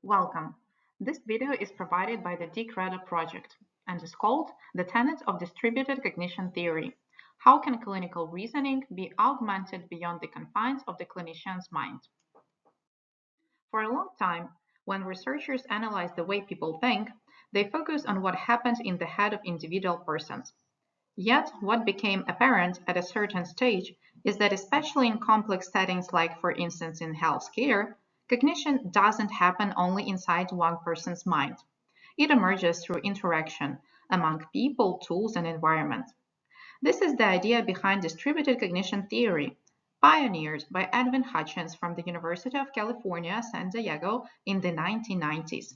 Welcome. This video is provided by the D-CREDO project and is called The Tenets of Distributed Cognition Theory. How can clinical reasoning be augmented beyond the confines of the clinician's mind? For a long time, when researchers analyze the way people think, they focus on what happens in the head of individual persons. Yet, what became apparent at a certain stage is that especially in complex settings like, for instance, in healthcare, cognition doesn't happen only inside one person's mind. It emerges through interaction among people, tools, and environment. This is the idea behind distributed cognition theory, pioneered by Edwin Hutchins from the University of California, San Diego in the 1990s.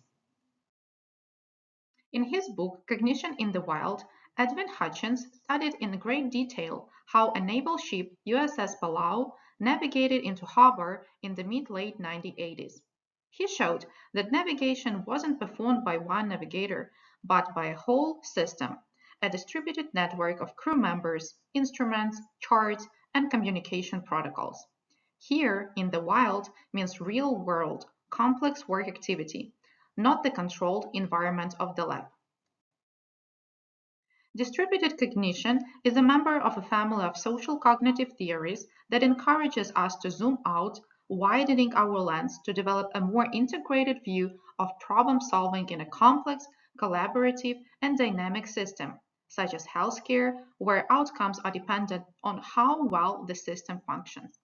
In his book, Cognition in the Wild, Edwin Hutchins studied in great detail how a naval ship, USS Palau, navigated into harbor in the mid-late 1980s. He showed that navigation wasn't performed by one navigator, but by a whole system, a distributed network of crew members, instruments, charts, and communication protocols. Here, in the wild, means real-world, complex work activity, not the controlled environment of the lab. Distributed cognition is a member of a family of social cognitive theories that encourages us to zoom out, widening our lens to develop a more integrated view of problem solving in a complex, collaborative, and dynamic system, such as healthcare, where outcomes are dependent on how well the system functions.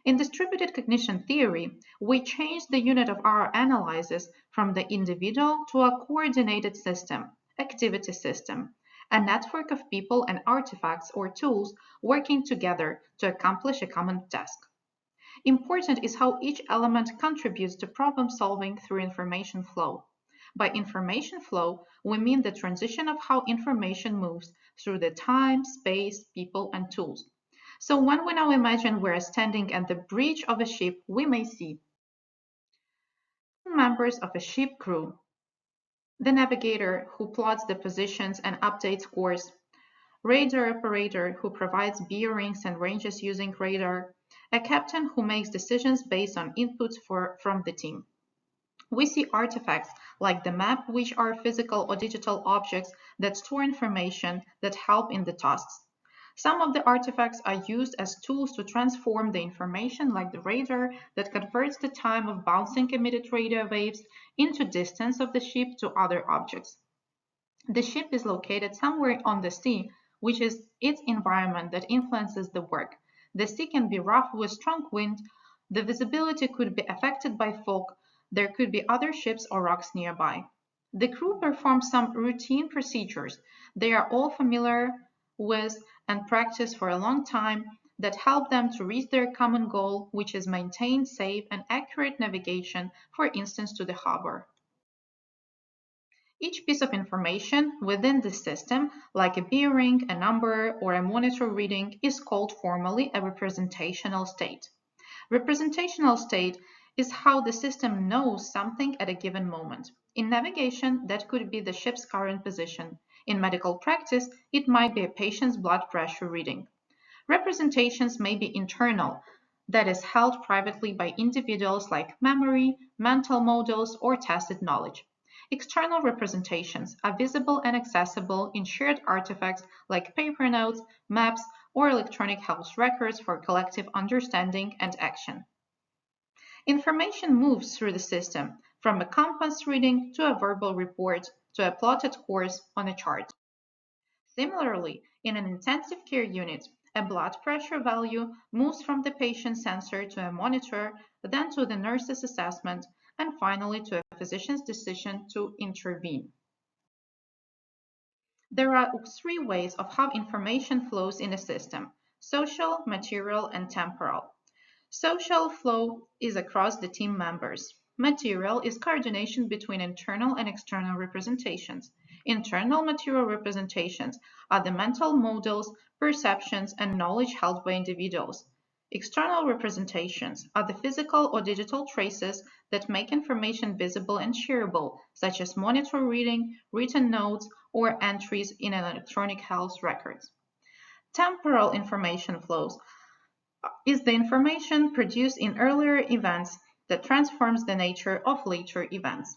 In distributed cognition theory, we change the unit of our analysis from the individual to a coordinated system, activity system, a network of people and artifacts or tools working together to accomplish a common task. Important is how each element contributes to problem solving through information flow. By information flow, we mean the transition of how information moves through the time, space, people, and tools. So when we now imagine we're standing at the bridge of a ship, we may see members of a ship crew, the navigator who plots the positions and updates course, radar operator who provides bearings and ranges using radar, a captain who makes decisions based on inputs from the team. We see artifacts like the map, which are physical or digital objects that store information that help in the tasks. Some of the artifacts are used as tools to transform the information, like the radar that converts the time of bouncing emitted radio waves into distance of the ship to other objects. The ship is located somewhere on the sea, which is its environment that influences the work. The sea can be rough with strong wind, the visibility could be affected by fog, there could be other ships or rocks nearby. The crew performs some routine procedures they are all familiar with and practice for a long time that help them to reach their common goal, which is maintain safe and accurate navigation, for instance, to the harbor. Each piece of information within the system, like a bearing, a number, or a monitor reading, is called formally a representational state. Representational state is how the system knows something at a given moment. In navigation, that could be the ship's current position. In medical practice, it might be a patient's blood pressure reading. Representations may be internal, that is held privately by individuals like memory, mental models, or tested knowledge. External representations are visible and accessible in shared artifacts like paper notes, maps, or electronic health records for collective understanding and action. Information moves through the system, from a compass reading to a verbal report to a plotted course on a chart. Similarly, in an intensive care unit, a blood pressure value moves from the patient sensor to a monitor, then to the nurse's assessment, and finally to a physician's decision to intervene. There are three ways of how information flows in a system: social, material, and temporal. Social flow is across the team members. Material is coordination between internal and external representations. Internal material representations are the mental models, perceptions, and knowledge held by individuals. External representations are the physical or digital traces that make information visible and shareable, such as monitor reading, written notes, or entries in electronic health records. Temporal information flows is the information produced in earlier events that transforms the nature of later events.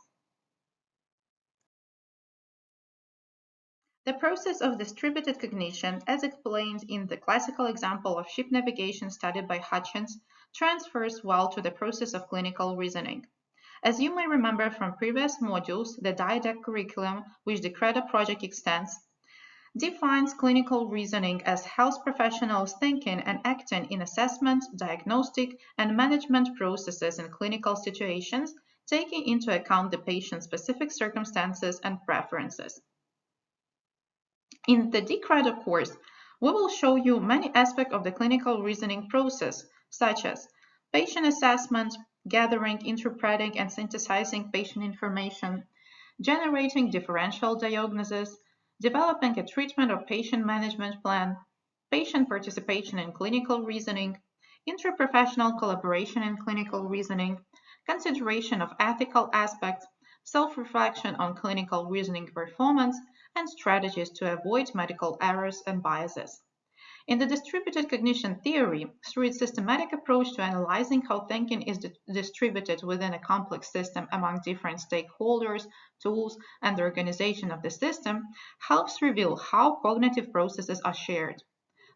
The process of distributed cognition, as explained in the classical example of ship navigation studied by Hutchins, transfers well to the process of clinical reasoning. As you may remember from previous modules, the didactic curriculum, which the D-CREDO project extends, defines clinical reasoning as health professionals thinking and acting in assessment, diagnostic, and management processes in clinical situations, taking into account the patient's specific circumstances and preferences. In the D-CREDO course, we will show you many aspects of the clinical reasoning process, such as patient assessment, gathering, interpreting, and synthesizing patient information, generating differential diagnosis, developing a treatment or patient management plan, patient participation in clinical reasoning, interprofessional collaboration in clinical reasoning, consideration of ethical aspects, self-reflection on clinical reasoning performance, and strategies to avoid medical errors and biases. In the distributed cognition theory, through its systematic approach to analyzing how thinking is distributed within a complex system among different stakeholders, tools, and the organization of the system, helps reveal how cognitive processes are shared.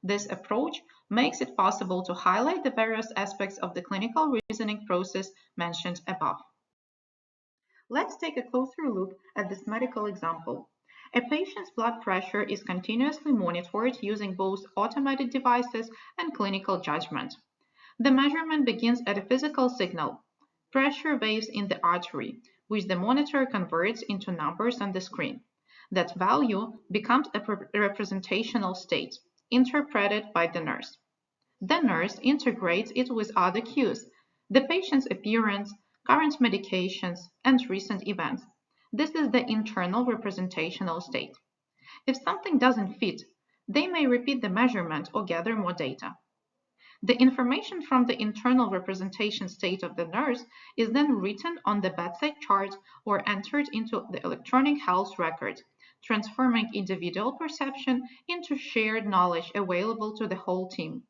This approach makes it possible to highlight the various aspects of the clinical reasoning process mentioned above. Let's take a closer look at this medical example. A patient's blood pressure is continuously monitored using both automated devices and clinical judgment. The measurement begins at a physical signal, pressure waves in the artery, which the monitor converts into numbers on the screen. That value becomes a representational state, interpreted by the nurse. The nurse integrates it with other cues, the patient's appearance, current medications, and recent events. This is the internal representational state. If something doesn't fit, they may repeat the measurement or gather more data. The information from the internal representation state of the nurse is then written on the bedside chart or entered into the electronic health record, transforming individual perception into shared knowledge available to the whole team.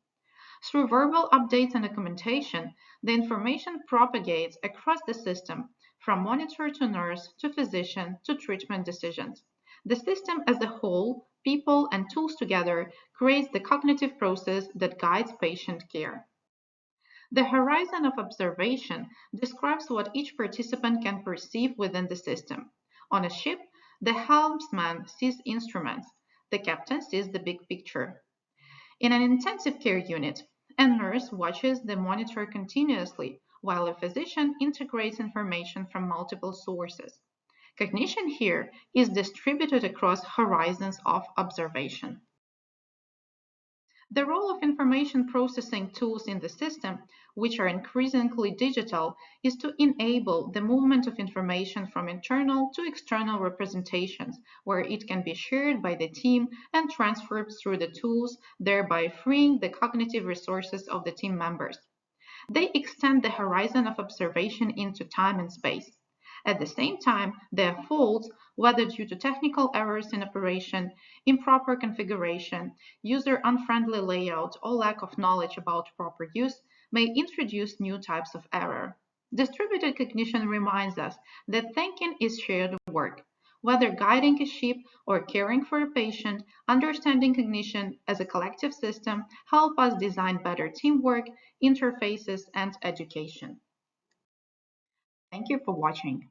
Through verbal updates and documentation, the information propagates across the system, from monitor to nurse to physician to treatment decisions. The system as a whole, people and tools together, creates the cognitive process that guides patient care. The horizon of observation describes what each participant can perceive within the system. On a ship, the helmsman sees instruments, the captain sees the big picture. In an intensive care unit, a nurse watches the monitor continuously, while a physician integrates information from multiple sources. Cognition here is distributed across horizons of observation. The role of information processing tools in the system, which are increasingly digital, is to enable the movement of information from internal to external representations, where it can be shared by the team and transferred through the tools, thereby freeing the cognitive resources of the team members. They extend the horizon of observation into time and space. At the same time, their faults, whether due to technical errors in operation, improper configuration, user-unfriendly layout, or lack of knowledge about proper use, may introduce new types of error. Distributed cognition reminds us that thinking is shared work. Whether guiding a ship or caring for a patient, understanding cognition as a collective system help us design better teamwork, interfaces, and education. Thank you for watching.